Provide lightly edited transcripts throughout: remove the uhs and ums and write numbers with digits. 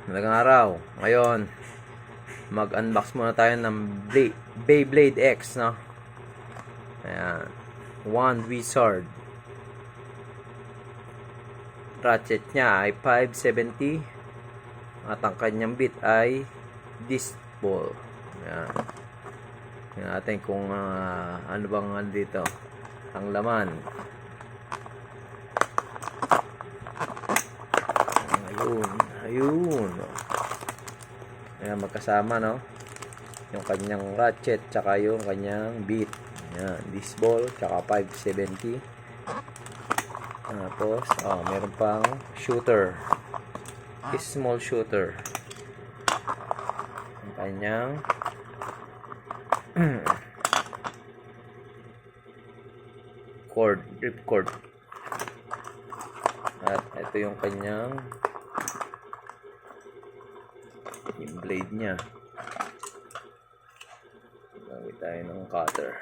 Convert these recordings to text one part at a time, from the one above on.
Magandang araw. Ngayon, mag-unbox muna tayo ng Beyblade X, no? Ayan. Wand Wizard. Ratchet niya ay 570 at ang kanyang bit ay disc ball. Ayan. Tingnan natin kung ano bang dito ang laman. Ayun. Ayan, magkasama, no? Yung kanyang ratchet tsaka yung kanyang bit. Ayan, disc ball tsaka 570. Tapos, meron pang shooter. Small shooter. Ang kanyang ripcord. At ito yung kanyang yung blade niya. Gamit tayo ng cutter.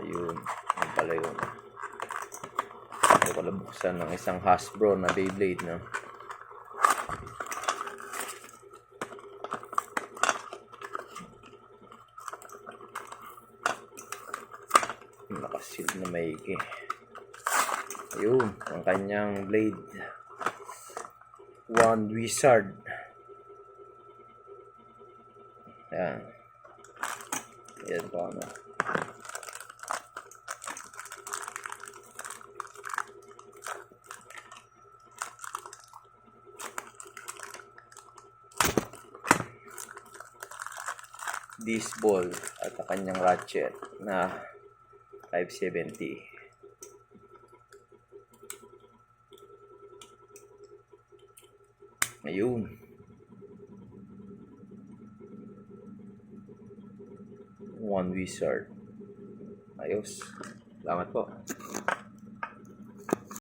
Ayun. Yung pala yun. Ito pala buksan ng isang Hasbro na Beyblade, no? Nakasil na maigi. Ayun. Ang kanyang blade. Wand Wizard. Ayan. Ayan po, ano. Disc ball at ang kanyang ratchet na 570. Ayun. Wand Wizard. Ayos. Salamat po.